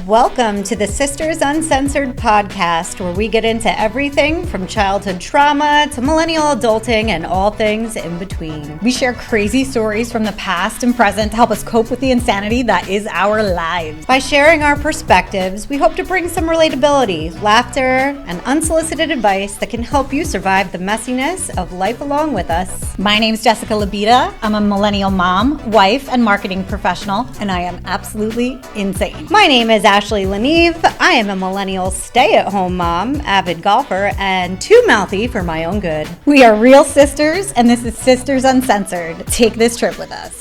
Welcome to the Sisters Uncensored podcast, where we get into everything from childhood trauma to millennial adulting and all things in between. We share crazy stories from the past and present to help us cope with the insanity that is our lives. By sharing our perspectives, we hope to bring some relatability, laughter, and unsolicited advice that can help you survive the messiness of life along with us. My name's Jessica Labita. I'm a millennial mom, wife, and marketing professional, and I am absolutely insane. My name is Ashley Leneve. I am a millennial stay-at-home mom, avid golfer, and too mouthy for my own good. We are real sisters, and this is Sisters Uncensored. Take this trip with us.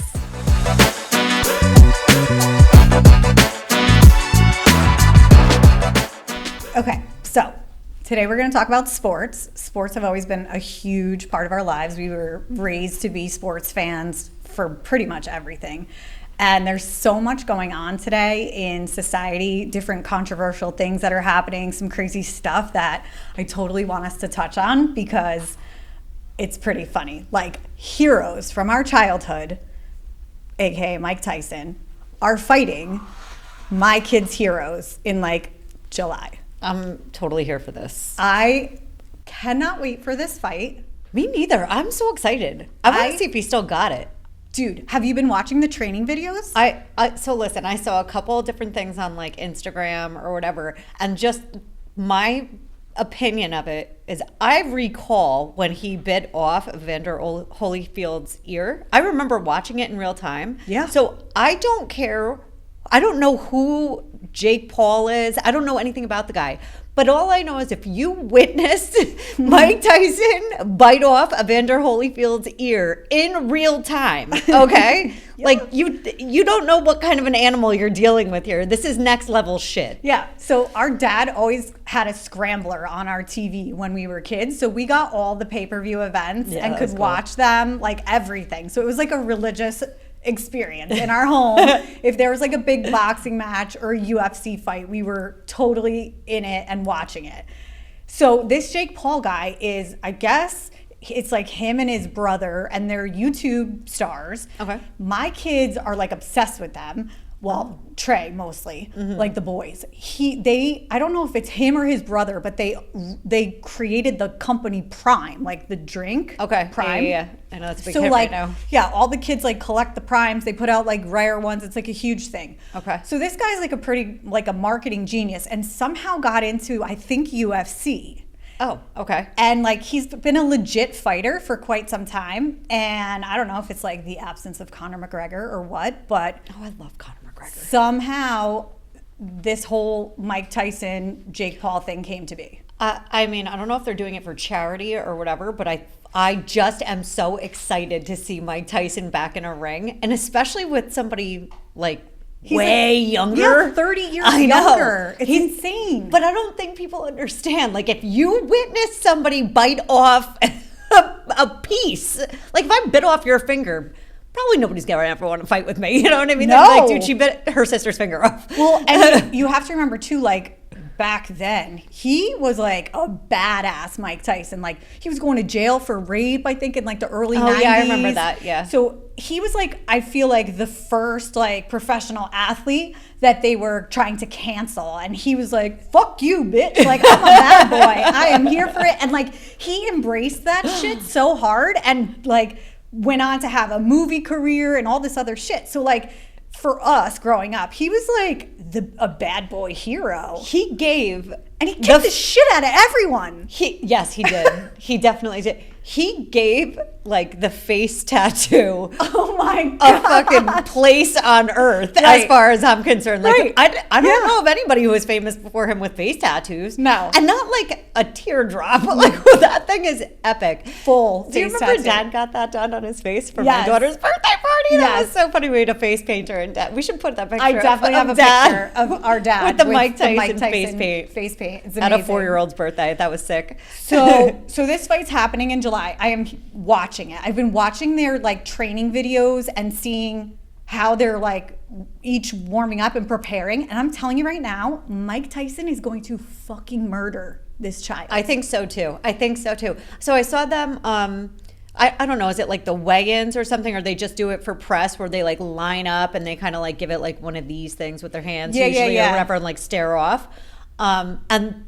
Okay, so today we're going to talk about sports. Sports have always been a huge part of our lives. We were raised to be sports fans for pretty much everything. And there's so much going on today in society, different controversial things that are happening, some crazy stuff that I totally want us to touch on because it's pretty funny. Like heroes from our childhood, aka Mike Tyson, are fighting my kids' heroes in like July. I'm totally here for this. I cannot wait for this fight. Me neither. I'm so excited. I want to see if he still got it. Dude, have you been watching the training videos? So listen, I saw a couple of different things on like Instagram or whatever, and just my opinion of it is I recall when he bit off Evander Holyfield's ear. I remember watching it in real time. Yeah. So I don't care. I don't know who Jake Paul is. I don't know anything about the guy. But all I know is if you witnessed Mike Tyson bite off Evander Holyfield's ear in real time, okay? Yeah. Like you don't know what kind of an animal you're dealing with here. This is next level shit. Yeah. So our dad always had a scrambler on our TV when we were kids. So we got all the pay-per-view events and could watch them, like everything. So it was like a religious experience in our home. If there was like a big boxing match or a UFC fight, we were totally in it and watching it. So this Jake Paul guy is, I guess it's like him and his brother, and they're YouTube stars. Okay. My kids are like obsessed with them. Well, Trey mostly, like the boys. I don't know if it's him or his brother, but they created the company Prime, like the drink. Okay. Prime. Yeah. I know that's a big so hit like, right now. Yeah, all the kids like collect the Primes. They put out like rare ones. It's like a huge thing. Okay. So this guy's like a marketing genius, and somehow got into, I think, UFC. Oh, okay. And like he's been a legit fighter for quite some time, and I don't know if it's like the absence of Conor McGregor or what, but I love Conor McGregor. Somehow this whole Mike Tyson, Jake Paul thing came to be. I mean, I don't know if they're doing it for charity or whatever, but I just am so excited to see Mike Tyson back in a ring, and especially with somebody like way younger. Yeah, 30 years younger. It's insane. But I don't think people understand. Like, if you witness somebody bite off a piece, like if I bit off your finger, probably nobody's gonna ever want to fight with me. You know what I mean? No. They're like, dude, she bit her sister's finger off. Well, and you have to remember too, like back then, he was like a badass Mike Tyson. Like he was going to jail for rape, I think, in like the early 90s. Yeah, I remember that. Yeah. So he was like, I feel like the first like professional athlete that they were trying to cancel, and he was like, "Fuck you, bitch! Like I'm a bad boy. I am here for it." And like he embraced that shit so hard, and like went on to have a movie career and all this other shit. So like for us growing up, he was like a bad boy hero. He gave, and he kicked the shit out of everyone. Yes, he did. He definitely did. He gave like the face tattoo. Oh my God. A fucking place on earth, as far as I'm concerned. Like I don't know of anybody who was famous before him with face tattoos. No. And not like a teardrop. Like that thing is epic. Full face tattoo. Do you remember Dad got that done on his face for my daughter's birthday party? That was so funny. We had a face painter, and Dad. We should put that picture. I definitely have a picture of our dad with the Mike Tyson face paint. Face paint. It's amazing. At a 4-year-old's birthday. That was sick. So this fight's happening in July. I am watching it. I've been watching their like training videos and seeing how they're like each warming up and preparing. And I'm telling you right now, Mike Tyson is going to fucking murder this child. I think so too. So I saw them I don't know, is it like the weigh-ins or something, or they just do it for press where they like line up and they kind of like give it like one of these things with their hands usually or whatever and like stare off. And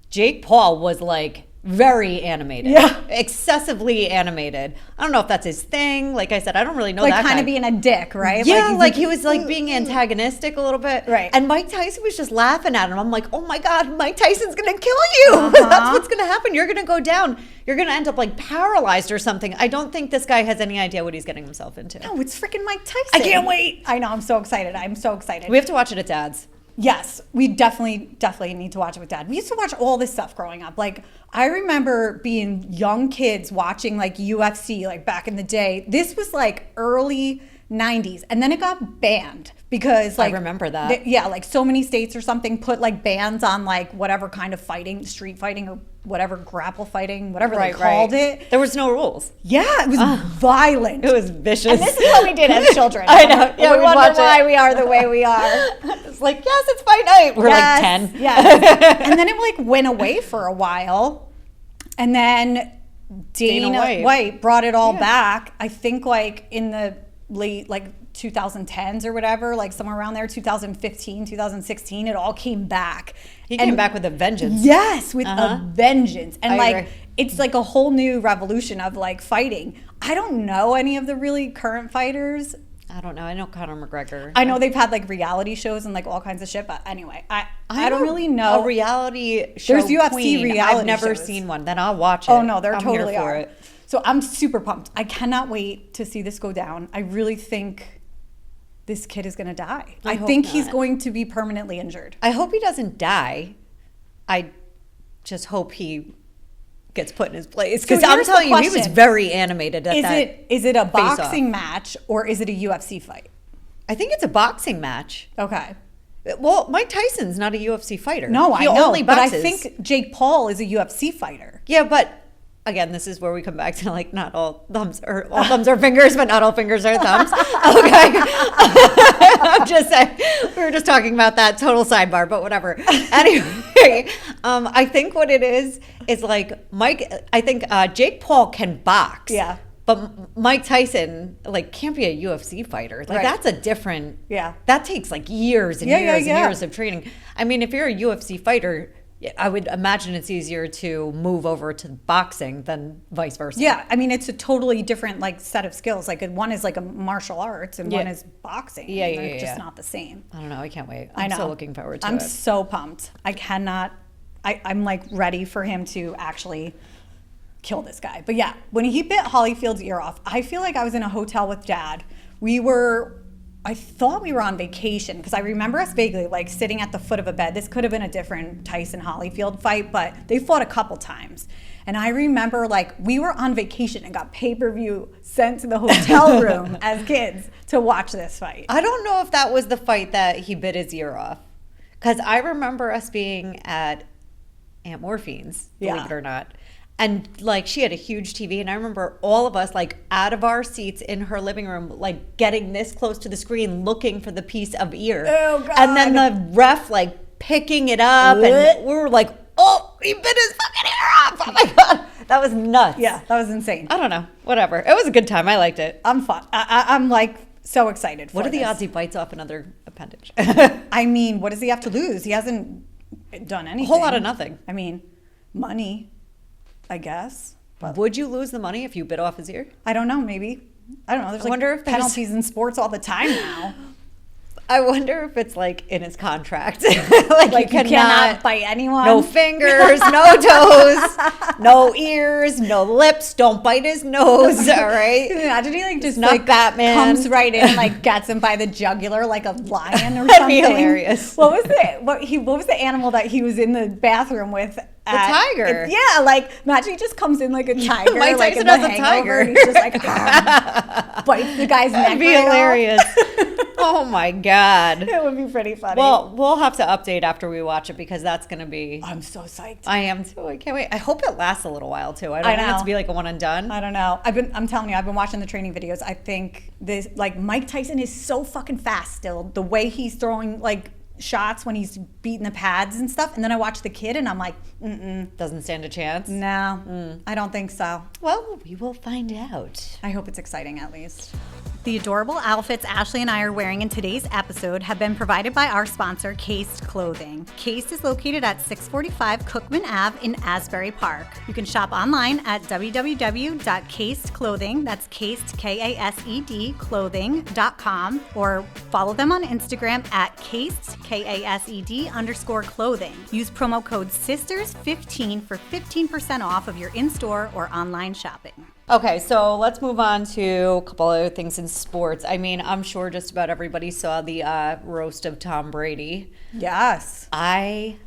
Jake Paul was like very animated, excessively animated. I don't know if that's his thing. Like I said, I don't really know like that kind guy. of being a dick, right? Yeah, like he was like being antagonistic a little bit. Right. And Mike Tyson was just laughing at him. I'm like, oh my God, Mike Tyson's going to kill you. That's what's going to happen. You're going to go down. You're going to end up like paralyzed or something. I don't think this guy has any idea what he's getting himself into. No, it's freaking Mike Tyson. I can't wait. I know. I'm so excited. I'm so excited. We have to watch it at Dad's. Yes, we definitely need to watch it with Dad. We used to watch all this stuff growing up. Like, I remember being young kids watching like UFC, like back in the day. This was like early 90s, and then it got banned because like I remember that. Like so many states or something put like bans on like whatever kind of fighting, street fighting or whatever, grapple fighting, whatever they called it. There was no rules. Yeah, it was violent. It was vicious. And this is what we did as children. I know. Yeah, we wonder why we are the way we are. It's like, yes, it's fight night. We're like 10. Yes. And then it like went away for a while. And then Dana White brought it all back. I think like in the late like 2010s or whatever, like somewhere around there, 2015, 2016, it all came back. He came back with a vengeance. Yes, with a vengeance. And I like agree. it's like a whole new revolution of like fighting. I don't know any of the really current fighters. I don't know. I know Conor McGregor. I know they've had like reality shows and like all kinds of shit, but anyway, I don't really know. A reality show. There's UFC queen. reality I've never shows. seen one. Then I'll watch it. Oh no, they're I'm totally here for are. it. So I'm super pumped. I cannot wait to see this go down. I really think this kid is going to die. I think he's going to be permanently injured. I hope he doesn't die. I just hope he gets put in his place. Because I'm telling you, he was very animated at that. Is it a boxing match or is it a UFC fight? I think it's a boxing match. Okay. Well, Mike Tyson's not a UFC fighter. No, he I know. only But I boxes. think Jake Paul is a UFC fighter. Yeah, but again, this is where we come back to like not all thumbs are fingers, but not all fingers are thumbs. Okay. I'm just saying, we were just talking about that total sidebar, but whatever. Anyway, I think what it is like I think Jake Paul can box. Yeah. But Mike Tyson, like, can't be a UFC fighter. Like, that's a different... Yeah. That takes, like, years and years of training. I mean, if you're a UFC fighter, I would imagine it's easier to move over to boxing than vice versa. Yeah. I mean, it's a totally different, like, set of skills. Like, one is, like, a martial arts and one is boxing. Yeah, They're just not the same. I don't know. I can't wait. I know. I'm so looking forward to it. I'm so pumped. I cannot... I'm, like, ready for him to actually... kill this guy. But yeah, when he bit Holyfield's ear off, I feel like I was in a hotel with Dad. I thought we were on vacation because I remember us vaguely like sitting at the foot of a bed. This could have been a different Tyson Holyfield fight, but they fought a couple times. And I remember like we were on vacation and got pay-per-view sent to the hotel room as kids to watch this fight. I don't know if that was the fight that he bit his ear off. Because I remember us being at Aunt Morphine's, believe it or not. And like she had a huge TV, and I remember all of us like out of our seats in her living room, like getting this close to the screen, looking for the piece of ear. Oh God! And then the ref like picking it up, and we were like, "Oh, he bit his fucking ear off!" Oh my God, that was nuts. Yeah, that was insane. I don't know, whatever. It was a good time. I liked it. I'm fun. I'm like so excited. For What are the this. odds he bites off another appendage? I mean, what does he have to lose? He hasn't done anything. A whole lot of nothing. I mean, money. I guess. But would you lose the money if you bit off his ear? I don't know. Maybe. I don't know. There's like penalties in sports all the time now. I wonder if it's like in his contract. like you cannot bite anyone. No fingers, no toes, no ears, no lips. Don't bite his nose. All right. Imagine he like just not like Batman comes right in and like gets him by the jugular like a lion or That'd something. be hilarious. What was the animal that he was in the bathroom with? The tiger. Yeah, like imagine he just comes in like a tiger. Mike like Tyson in has The a Hangover, tiger. And he's just like bites the guy's neck. That'd be right hilarious. off. Oh my God. It would be pretty funny. Well, we'll have to update after we watch it because that's going to be... I'm so psyched. I am too. I can't wait. I hope it lasts a little while too. I don't want it to be like a one and done. I don't know. I'm telling you, I've been watching the training videos. I think this, like Mike Tyson is so fucking fast still. The way he's throwing like shots when he's beating the pads and stuff. And then I watch the kid and I'm like, Doesn't stand a chance? no, I don't think so. Well, we will find out. I hope it's exciting at least. The adorable outfits Ashley and I are wearing in today's episode have been provided by our sponsor, Cased Clothing. Cased is located at 645 Cookman Ave in Asbury Park. You can shop online at www.casedclothing, that's cased, K-A-S-E-D, clothing.com, or follow them on Instagram at cased, K-A-S-E-D_clothing. Use promo code SISTERS15 for 15% off of your in-store or online shopping. Okay, so let's move on to a couple other things in sports. I mean, I'm sure just about everybody saw the roast of Tom Brady. Yes. I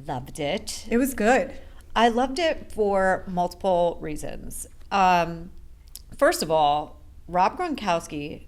loved it. It was good. I loved it for multiple reasons. First of all, Rob Gronkowski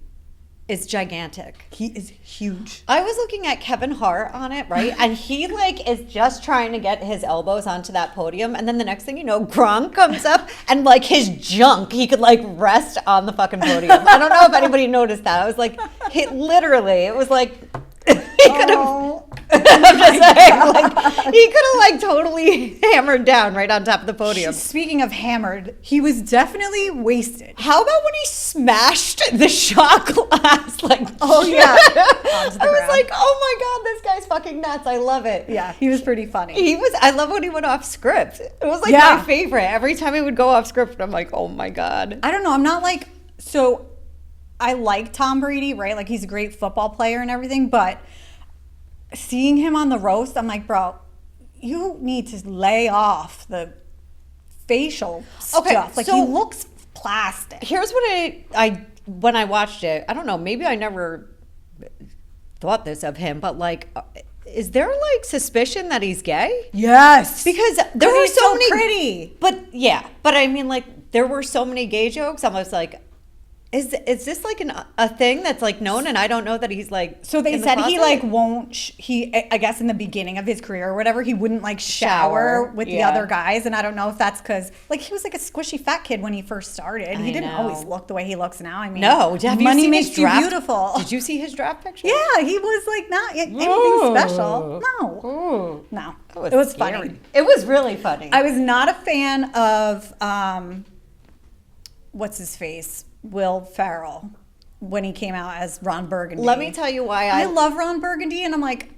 is gigantic. He is huge. I was looking at Kevin Hart on it, right? And he like is just trying to get his elbows onto that podium. And then the next thing you know, Gronk comes up and like his junk, he could like rest on the fucking podium. I don't know if anybody noticed that. I was like, it was like, he could have, I'm just saying, like, he could have like totally hammered down right on top of the podium. Speaking of hammered, he was definitely wasted. How about when he smashed the shot glass? Like, oh yeah, I was like, oh my god, this guy's fucking nuts. I love it. Yeah, he was pretty funny. I love when he went off script. It was like my favorite. Every time he would go off script, I'm like, oh my god. I don't know. I'm not like, so I like Tom Brady, right? Like he's a great football player and everything, but seeing him on the roast, I'm like, bro, you need to lay off the facial stuff. Like, so he looks plastic. Here's what I when I watched it, I don't know, maybe I never thought this of him, but like, is there like suspicion that he's gay? Yes. Because there were so many pretty. But I mean, like, there were so many gay jokes. I was like, is this like a thing that's like known and I don't know that he's like, so they said he like won't, I guess in the beginning of his career or whatever, he wouldn't like shower with the other guys. And I don't know if that's because like he was like a squishy fat kid when he first started. He didn't always look the way he looks now. I mean, no, have money you seen makes his draft? You beautiful. Did you see his draft picture? Yeah, he was like not anything special. No. It was funny. It was really funny. I was not a fan of what's his face? Will Ferrell when he came out as Ron Burgundy. Let me tell you why I love Ron Burgundy, and I'm like,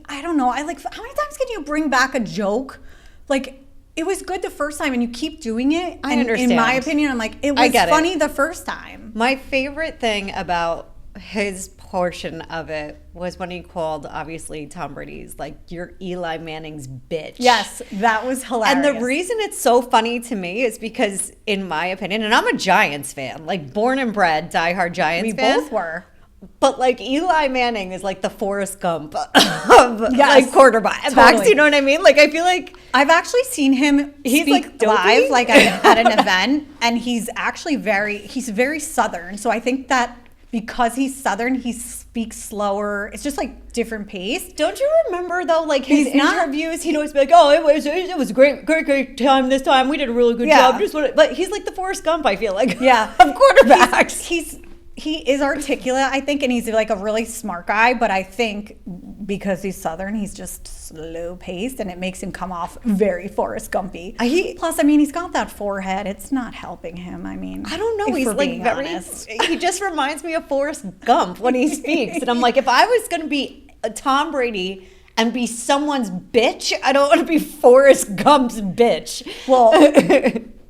I don't know. I like, how many times can you bring back a joke? Like, it was good the first time, and you keep doing it. I understand. In my opinion, I'm like, it was funny the first time. My favorite thing about his portion of it was when he called, obviously, Tom Brady's like, you're Eli Manning's bitch. Yes, that was hilarious. And the reason it's so funny to me is because, in my opinion, and I'm a Giants fan, like born and bred, diehard Giants fan. We both were. But like Eli Manning is like the Forrest Gump of like quarterbacks. Totally. You know what I mean? Like I feel like I've actually seen him speak live, like at an event, and he's actually very Southern. So I think that because he's Southern, he speaks slower. It's just like different pace. Don't you remember though, like his interviews? He'd always be like, "Oh, it was a great time this time. We did a really good job." But he's like the Forrest Gump. I feel like, of quarterbacks. He is articulate, I think, and he's like a really smart guy. But I think because he's Southern, he's just slow paced, and it makes him come off very Forrest Gumpy. Plus, I mean, he's got that forehead. It's not helping him. I mean, I don't know. He's like very. Honest. He just reminds me of Forrest Gump when he speaks, and I'm like, if I was going to be a Tom Brady and be someone's bitch, I don't want to be Forrest Gump's bitch. Well.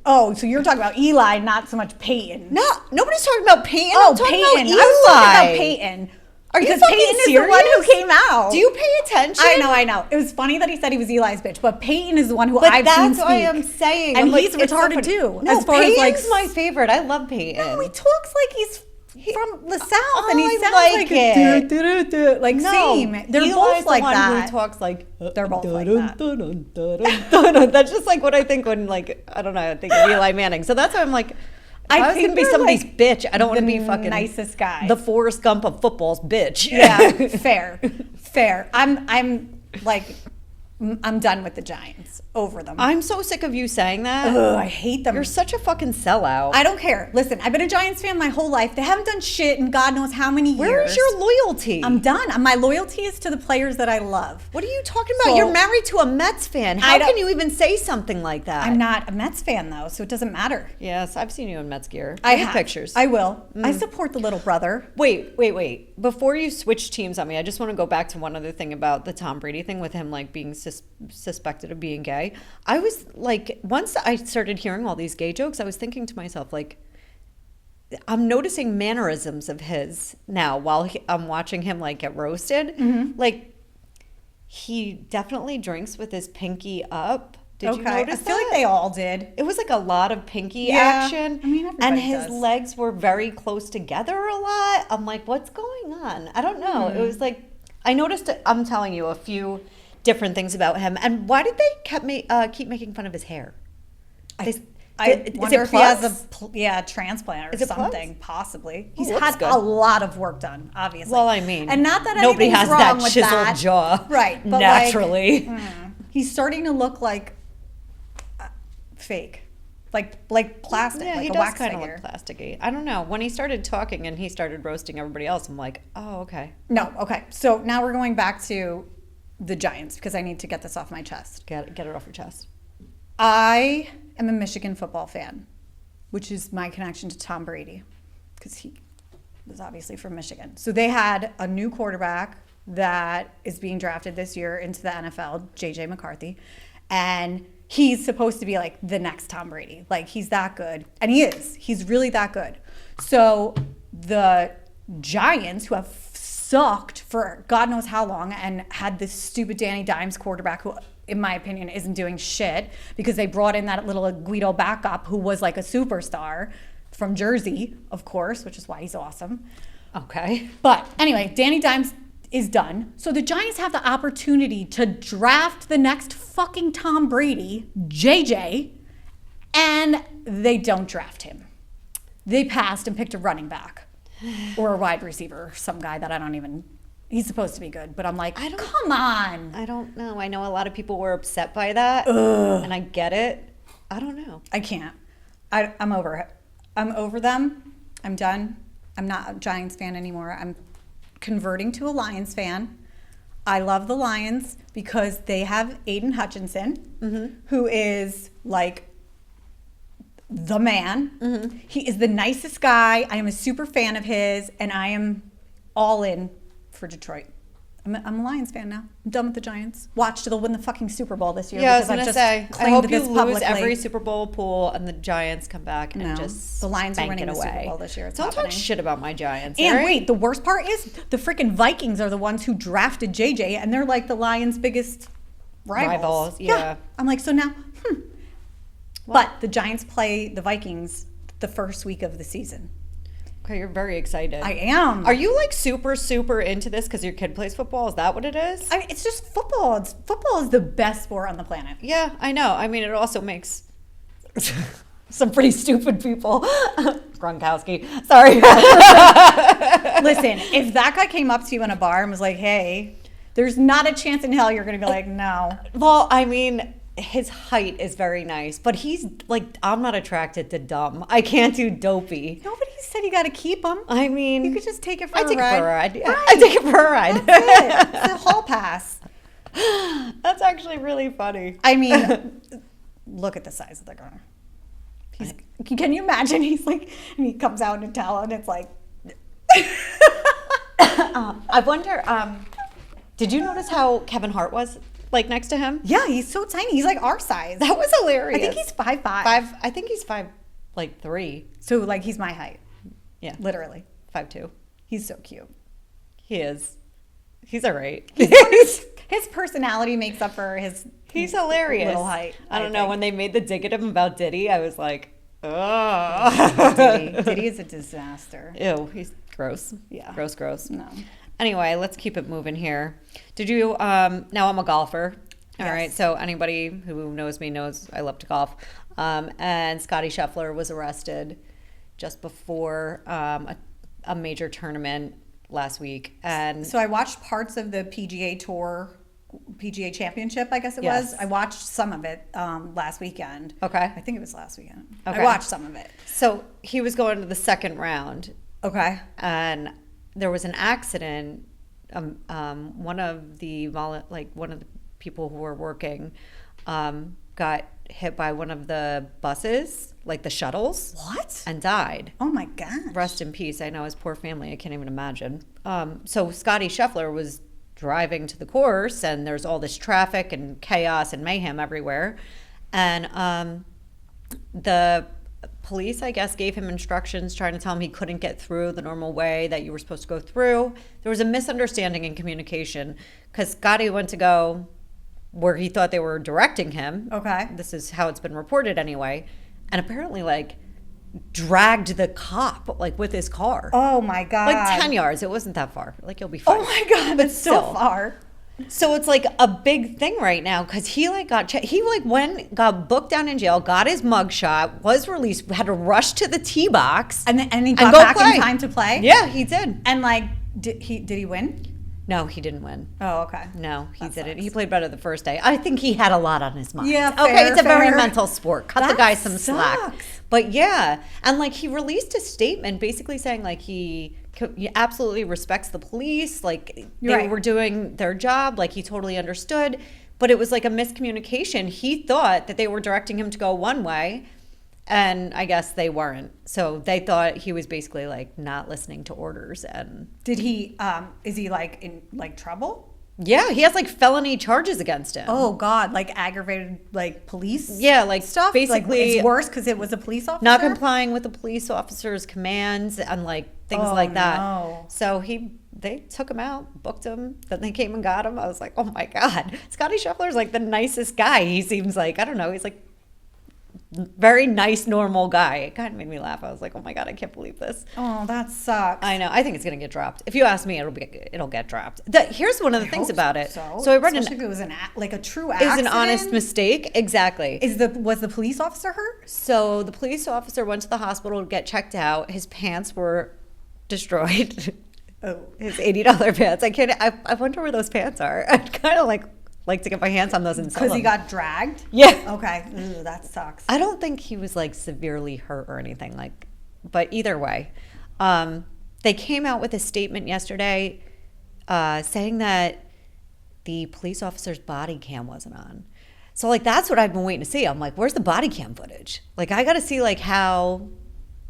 Oh, so you're talking about Eli, not so much Peyton. No, nobody's talking about Peyton. Oh, Peyton. I was talking about Peyton. Are you because fucking Peyton serious? is the one who came out. Do you pay attention? I know. It was funny that he said he was Eli's bitch, but Peyton is the one who I've seen speak. That's why I'm saying. And he's retarded too. No, as far Peyton's as my favorite. I love Peyton. No, he talks like he's from the South, and he sounds like it. Like same. They're Eli's both like the one that. Who talks like they're both like that. That's just like what I think when like I don't know. I think of Eli Manning. So that's why I'm like. I was gonna be somebody's bitch. I don't want to be fucking nicest guy. The Forrest Gump of football's bitch. Yeah, fair. I'm like I'm done with the Giants. Over them. I'm so sick of you saying that. Ugh, I hate them. You're such a fucking sellout. I don't care. Listen, I've been a Giants fan my whole life. They haven't done shit in God knows how many years. Where is your loyalty? I'm done. My loyalty is to the players that I love. What are you talking about? So, You're married to a Mets fan. How can you even say something like that? I'm not a Mets fan, though, so it doesn't matter. Yes, I've seen you in Mets gear. I have pictures. I will. I support the little brother. Wait. Before you switch teams on me, I just want to go back to one other thing about the Tom Brady thing with him like being suspected of being gay. I was like, once I started hearing all these gay jokes, I was thinking to myself, like, I'm noticing mannerisms of his now while I'm watching him like get roasted. Mm-hmm. Like, he definitely drinks with his pinky up. Did you notice I feel like they all did. It was like a lot of pinky action. I mean, and his legs were very close together a lot. I'm like, what's going on? I don't know. It was like, I noticed, I'm telling you, a few different things about him. And why did they keep making fun of his hair? I wonder if he has a transplant or something, possibly. He's had a lot of work done, obviously. Well, I mean, and not that nobody has wrong that with chiseled jaw, right? But naturally, he's starting to look like fake, like plastic. Yeah, like he a does wax kind of figure. look plasticky. I don't know. When he started talking and he started roasting everybody else, I'm like, oh, okay. No, okay. So now we're going back to the Giants because I need to get this off my chest. Get it off your chest. I am a Michigan football fan, which is my connection to Tom Brady because he was obviously from Michigan. So they had a new quarterback that is being drafted this year into the NFL, JJ McCarthy, and he's supposed to be like the next Tom Brady. Like, he's that good. And he is. He's really that good. So the Giants, who have sucked for God knows how long and had this stupid Danny Dimes quarterback who, in my opinion, isn't doing shit because they brought in that little Guido backup who was like a superstar from Jersey, of course, which is why he's awesome. Okay. But anyway, Danny Dimes is done. So the Giants have the opportunity to draft the next fucking Tom Brady, JJ, and they don't draft him. They passed and picked a running back or a wide receiver, or some guy that I don't even, he's supposed to be good, but I'm like, come on. I don't know. I know a lot of people were upset by that, and I get it. I don't know. I can't. I'm over it. I'm over them. I'm done. I'm not a Giants fan anymore. I'm converting to a Lions fan. I love the Lions because they have Aiden Hutchinson, who is like the man. He is the nicest guy. I am a super fan of his, and I am all in for Detroit. I'm a Lions fan now. I'm done with the Giants. Watch, they'll win the fucking Super Bowl this year. Yeah, I was going to say, I hope you lose publicly. every Super Bowl pool and the Giants come back and just the Lions are winning the Super Bowl this year. Don't talk shit about my Giants. And wait, the worst part is the freaking Vikings are the ones who drafted JJ, and they're like the Lions' biggest rivals. Yeah. I'm like, so now, But the Giants play the Vikings the first week of the season. Okay, you're very excited. I am. Are you like super into this because your kid plays football? Is that what it is? I mean, it's just football. Football is the best sport on the planet. Yeah, I know. I mean, it also makes some pretty stupid people. Gronkowski. Sorry. Listen, if that guy came up to you in a bar and was like, hey, there's not a chance in hell you're going to be like, no. Well, I mean, his height is very nice, but he's like, I'm not attracted to dumb. I can't do dopey. Nobody said you got to keep him. I mean, you could just take it for I a take ride. It for a ride. Yeah. Right. I take it for a ride. That's it. It's a hall pass. That's actually really funny. I mean, look at the size of the guy. Can you imagine? He's like, and he comes out in a towel, and it's like. I wonder. Did you notice how Kevin Hart was like next to him? Yeah, he's so tiny. He's like our size. That was hilarious. I think he's 5'5". I think he's 5'3". So like he's my height. Yeah, literally 5'2". He's so cute. He is. He's all right. His personality makes up for his. He's hilarious. Little height. I don't know. When they made the dig at him about Diddy, I was like, oh. Diddy is a disaster. Ew, he's gross. Yeah. Gross. No. Anyway, let's keep it moving here. Did you, now I'm a golfer. All Yes. right. So anybody who knows me knows I love to golf. And Scottie Scheffler was arrested just before a major tournament last week. And so I watched parts of the PGA Tour PGA Championship, I guess it Yes. was. I watched some of it last weekend. Okay. I think it was last weekend. Okay. I watched some of it. So he was going to the second round, Okay. and there was an accident. One of the people who were working got hit by one of the buses, like the shuttles. What? And died. Oh my gosh. Rest in peace. I know his poor family. I can't even imagine. So Scottie Scheffler was driving to the course, and there's all this traffic and chaos and mayhem everywhere. And the police, I guess, gave him instructions trying to tell him he couldn't get through the normal way that you were supposed to go through. There was a misunderstanding in communication because Scottie went to go where he thought they were directing him. Okay. This is how it's been reported anyway. And apparently, like, dragged the cop, like, with his car. Oh my God. Like 10 yards. It wasn't that far. Like, you'll be fine. Oh my God, that's so still. far. So it's like a big thing right now because he like got booked down in jail, got his mugshot, was released, had to rush to the tee box, And he got go back play. in time to play? Yeah, he did. And like, did he win? No, he didn't win. Oh, okay. No, he That didn't. sucks. He played better the first day. I think he had a lot on his mind. Yeah, okay, fair, it's a very fair. mental sport. Cut the That guy some slack. sucks. But yeah, and like he released a statement basically saying like he absolutely respects the police, like they Right. were doing their job, like he totally understood, but it was like a miscommunication. He thought that they were directing him to go one way, and I guess they weren't. So they thought he was basically like not listening to orders. And Did he, is he like in like trouble? yeah, he has like felony charges against him. Oh God, like aggravated like police Yeah, like stuff? basically like, it's worse because it was a police officer? not complying with the police officer's commands and like things Oh, like that. no. So they took him out, booked him, then they came and got him. I was like, oh my God. Scottie Scheffler's like the nicest guy. He seems like, I don't know, he's like very nice, normal guy. It kind of made me laugh. I was like, oh my God, I can't believe this. Oh, that sucks. I know. I think it's gonna get dropped. If you ask me, it'll get dropped. Here's one of the things hope about it. So I read especially if it was like a true is accident. an honest mistake. Exactly. Was the police officer hurt? So the police officer went to the hospital to get checked out. His pants were destroyed. Oh. His $80 pants. I wonder where those pants are. I'd kind of like to get my hands on those and sell Because them. he got dragged? Yeah. Okay. Ooh, that sucks. I don't think he was like severely hurt or anything like, but either way, they came out with a statement yesterday saying that the police officer's body cam wasn't on. So like that's what I've been waiting to see. I'm like, where's the body cam footage? Like I got to see like how.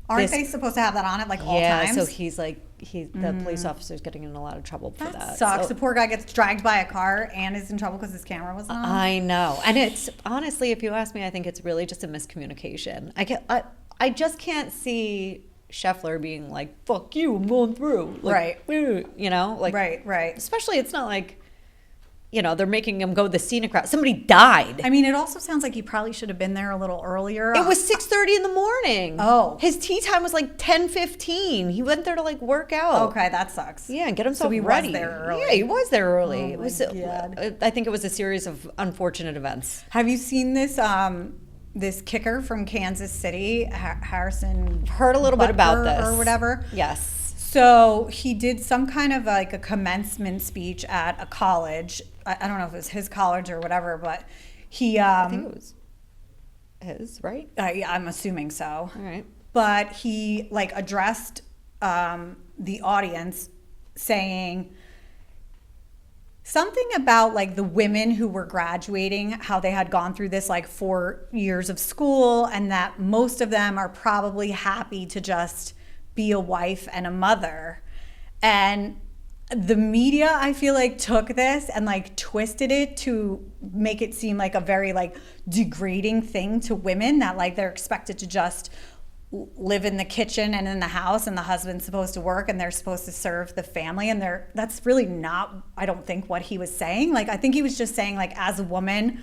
Aren't they supposed to have that on it like all Yeah, times? so the police officer's getting in a lot of trouble for that. Sucks. So- The poor guy gets dragged by a car and is in trouble because his camera wasn't on. I know, and it's honestly, if you ask me, I think it's really just a miscommunication. I just can't see Scheffler being like, "Fuck you, I'm going through." Like, Right. You know, like Right. Especially, it's not like, you know, they're making him go the scenic route. Somebody died. I mean, it also sounds like he probably should have been there a little earlier. It was 6:30 in the morning. Oh. His tea time was like 10:15. He went there to like work out. Okay, that sucks. Yeah, and get himself So he ready. was there early. Yeah, he was there early. Oh It my was. God. I think it was a series of unfortunate events. Have you seen this this kicker from Kansas City, Harrison? Heard a little bit about Butker this or whatever. Yes. So he did some kind of like a commencement speech at a college. I don't know if it was his college or whatever, but he. I think it was his, right? Yeah, I'm assuming so. All right. But he like addressed the audience saying something about like the women who were graduating, how they had gone through this like 4 years of school, and that most of them are probably happy to just be a wife and a mother. And the media, I feel like, took this and like twisted it to make it seem like a very like degrading thing to women, that like they're expected to just live in the kitchen and in the house, and the husband's supposed to work and they're supposed to serve the family. And that's really not, I don't think, what he was saying. Like, I think he was just saying, like, as a woman,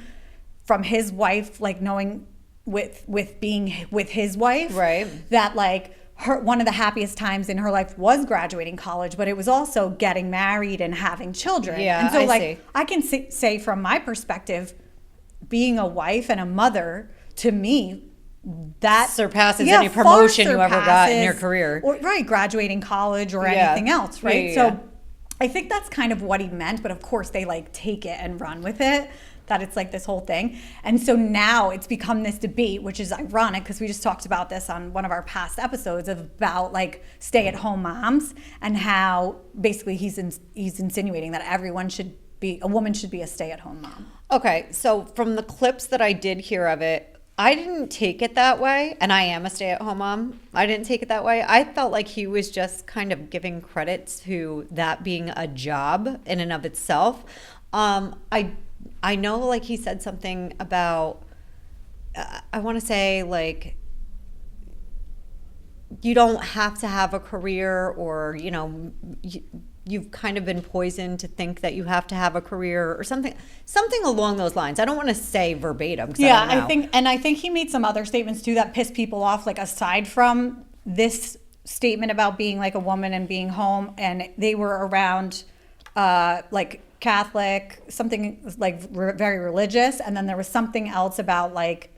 from his wife, like knowing with being with his wife, right, that like one of the happiest times in her life was graduating college, but it was also getting married and having children. Yeah, and so I like see. I can say from my perspective, being a wife and a mother, to me, that surpasses any promotion you ever got in your career. Or, right, graduating college or Yeah. anything else, right? Yeah. So I think that's kind of what he meant, but of course they like take it and run with it, that it's like this whole thing. And so now it's become this debate, which is ironic because we just talked about this on one of our past episodes about like stay-at-home moms and how basically he's insinuating that a woman should be a stay-at-home mom. Okay, so from the clips that I did hear of it, I didn't take it that way, and I am a stay-at-home mom. I didn't take it that way. I felt like he was just kind of giving credit to that being a job in and of itself. I know, like, he said something about, I want to say, like, you don't have to have a career, or, you know, you've kind of been poisoned to think that you have to have a career or something along those lines. I don't want to say verbatim. Yeah, I think he made some other statements too that pissed people off, like aside from this statement about being like a woman and being home, and they were around like Catholic, something like very religious, and then there was something else about like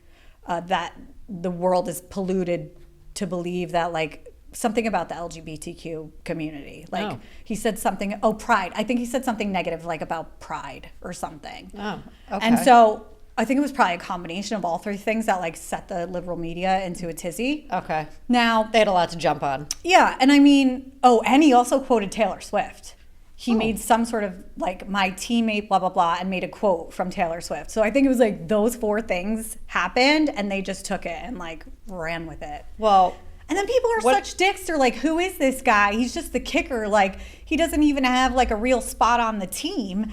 that the world is polluted to believe that like something about the LGBTQ community. Like he said something, pride. I think he said something negative like about pride or something. Oh, okay. And so I think it was probably a combination of all three things that like set the liberal media into a tizzy. Okay. Now they had a lot to jump on. Yeah, and I mean, and he also quoted Taylor Swift. He made some sort of like my teammate blah blah blah and made a quote from Taylor Swift. So I think it was like those four things happened and they just took it and like ran with it. Well, and then people are such dicks. They're like, who is this guy? He's just the kicker. Like, he doesn't even have like a real spot on the team. And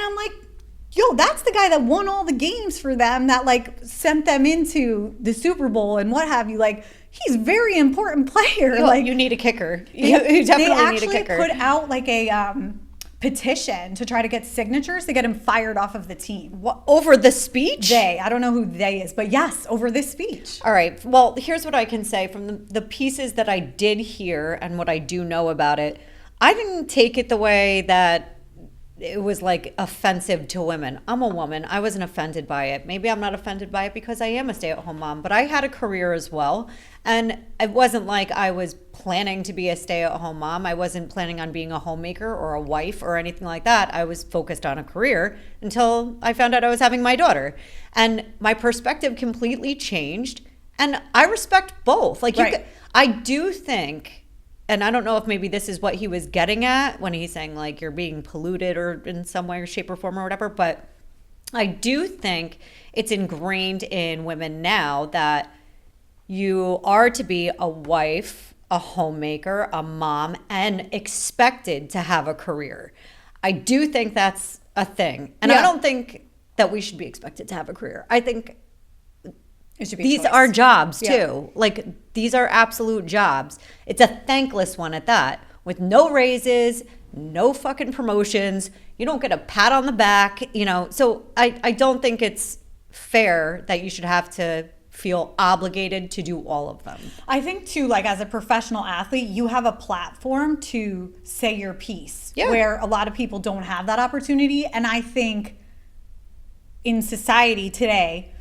I'm like, yo, that's the guy that won all the games for them, that like sent them into the Super Bowl and what have you. Like, he's a very important player. Like, you need a kicker. You definitely need a kicker. They actually put out like a petition to try to get signatures to get him fired off of the team. What, over the speech? I don't know who they is, but yes, over this speech. All right. Well, here's what I can say from the pieces that I did hear and what I do know about it. I didn't take it the way that it was like offensive to women. I'm a woman. I wasn't offended by it. Maybe I'm not offended by it because I am a stay-at-home mom, but I had a career as well. And it wasn't like I was planning to be a stay-at-home mom. I wasn't planning on being a homemaker or a wife or anything like that. I was focused on a career until I found out I was having my daughter. And my perspective completely changed. And I respect both. Like, I do think, and I don't know if maybe this is what he was getting at when he's saying like you're being polluted or in some way or shape or form or whatever, but I do think it's ingrained in women now that you are to be a wife, a homemaker, a mom, and expected to have a career. I do think that's a thing. And I don't think that we should be expected to have a career. I think these are jobs too. Like, these are absolute jobs. It's a thankless one at that, with no raises, no fucking promotions. You don't get a pat on the back, you know. So I don't think it's fair that you should have to feel obligated to do all of them. I think too, like as a professional athlete, you have a platform to say your piece, where a lot of people don't have that opportunity. And I think in society today,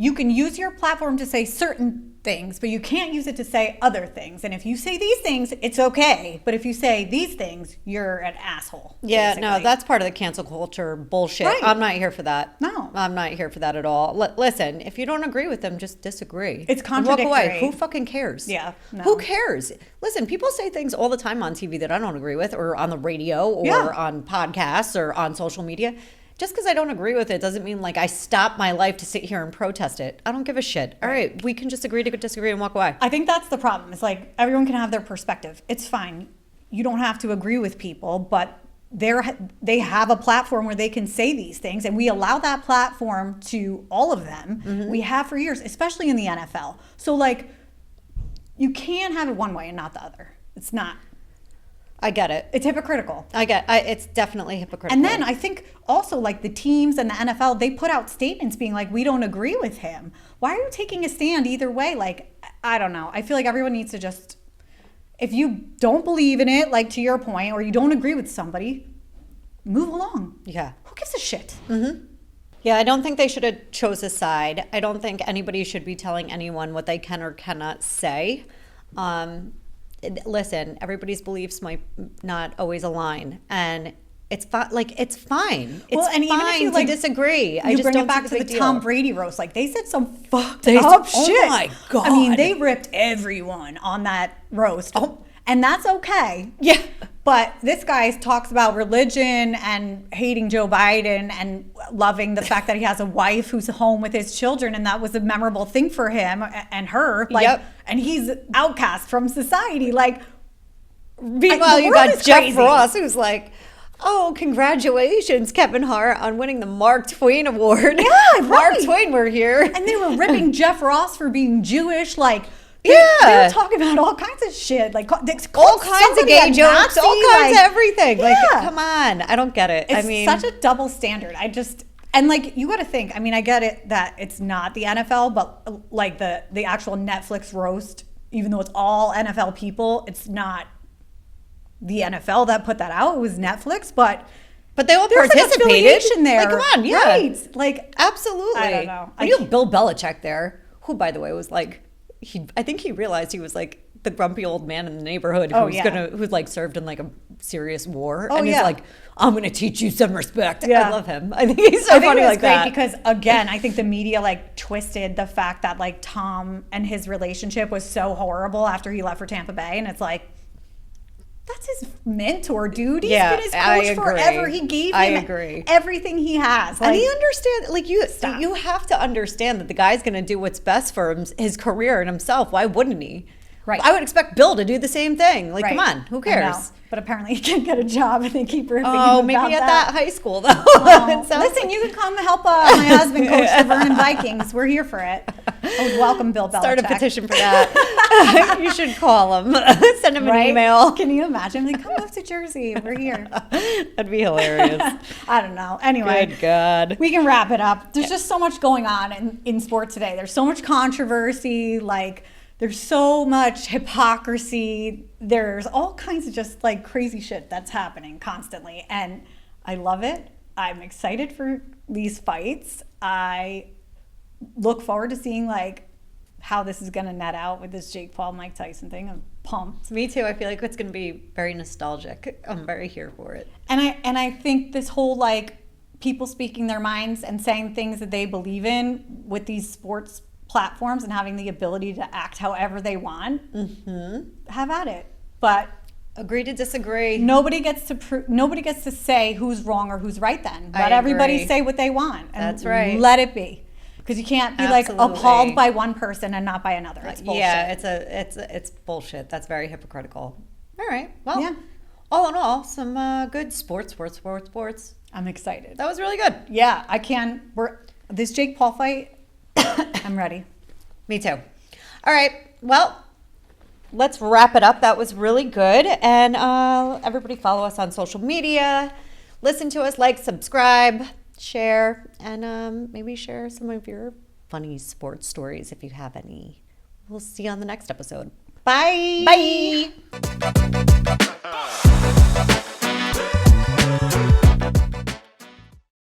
you can use your platform to say certain things, but you can't use it to say other things. And if you say these things, it's okay. But if you say these things, you're an asshole. Yeah, basically. no, that's part of the cancel culture bullshit. Right. I'm not here for that. No. I'm not here for that at all. Listen, if you don't agree with them, just disagree. It's contradictory. Walk away. Who fucking cares? Yeah. No. Who cares? Listen, people say things all the time on TV that I don't agree with, or on the radio, or on podcasts, or on social media. Just because I don't agree with it doesn't mean like I stop my life to sit here and protest it. I don't give a shit. All right, we can just agree to disagree and walk away. I think that's the problem. It's like everyone can have their perspective. It's fine. You don't have to agree with people, but they have a platform where they can say these things, and we allow that platform to all of them. Mm-hmm. We have for years, especially in the NFL. So like, you can have it one way and not the other. It's not. I get it. It's hypocritical. It's definitely hypocritical. And then I think also like the teams and the NFL, they put out statements being like, we don't agree with him. Why are you taking a stand either way? Like, I don't know. I feel like everyone needs to just, if you don't believe in it, like to your point, or you don't agree with somebody, move along. Yeah. Who gives a shit? Mm-hmm. Yeah, I don't think they should have chose a side. I don't think anybody should be telling anyone what they can or cannot say. listen, everybody's beliefs might not always align, and it's fine. Like, it's fine. It's and even if fine you, to disagree. You I just bring don't it back see to the the big deal. Tom Brady roast. Like, they said some fucked They up said- oh shit. my God. I mean, they ripped everyone on that roast. Oh. And that's okay. Yeah. But this guy talks about religion and hating Joe Biden and loving the fact that he has a wife who's home with his children, and that was a memorable thing for him and her. Like, Yep. and he's outcast from society. Like, Meanwhile, the you world got is Jeff crazy. Ross, who's like, "Oh, congratulations, Kevin Hart, on winning the Mark Twain Award." Yeah, Mark right. Twain, we're here. And they were ripping Jeff Ross for being Jewish. Like, they Yeah. were talking about all kinds of shit. Like, all kinds of gay jokes, all kinds of everything. Like, yeah. come on, I don't get it. It's I mean, such a double standard. And like, you got to think. I mean, I get it that it's not the NFL, but like the actual Netflix roast, even though it's all NFL people, it's not the NFL that put that out. It was Netflix, but they all there's participated. an affiliation there. Like, come on, yeah, right? Like, absolutely. I don't know. And you have Bill Belichick there, who, by the way, was like, I think he realized he was like the grumpy old man in the neighborhood who's like served in like a serious war, and he's like, "I'm gonna teach you some respect." Yeah. I love him. I think he's so funny like great that. because, again, I think the media like twisted the fact that like Tom and his relationship was so horrible after he left for Tampa Bay, and it's like, that's his mentor, dude. He's been his coach forever. He gave him everything he has. Like, and he understands, like, you have to understand that the guy's going to do what's best for his career and himself. Why wouldn't he? Right. I would expect Bill to do the same thing. Like, come on, who cares? But apparently he can't get a job, and they keep ripping him Oh, about maybe at that high school, though. Listen, you can come help my husband coach the Vernon Vikings. We're here for it. I would welcome Bill Belichick. Start a petition for that. You should call him. Send him an email. Can you imagine? Like, come move to Jersey. We're here. That'd be hilarious. I don't know. Anyway. Good God. We can wrap it up. There's just so much going on in sports today. There's so much controversy. Like, there's so much hypocrisy. There's all kinds of just like crazy shit that's happening constantly. And I love it. I'm excited for these fights. I look forward to seeing like how this is going to net out with this Jake Paul, Mike Tyson thing. I'm pumped. Me too. I feel like it's going to be very nostalgic. I'm very here for it. And I think this whole like people speaking their minds and saying things that they believe in with these sports platforms and having the ability to act however they want, have at it. But agree to disagree. Nobody gets to say who's wrong or who's right. Then let everybody say what they want. And that's right. Let it be, because you can't be like appalled by one person and not by another. It's bullshit. Yeah, it's bullshit. That's very hypocritical. All right. Well, yeah. All in all, some good sports. I'm excited. That was really good. Yeah, this Jake Paul fight. I'm ready. Me too. All right. Well, let's wrap it up. That was really good. And everybody follow us on social media. Listen to us, like, subscribe, share, and maybe share some of your funny sports stories if you have any. We'll see you on the next episode. Bye. Bye.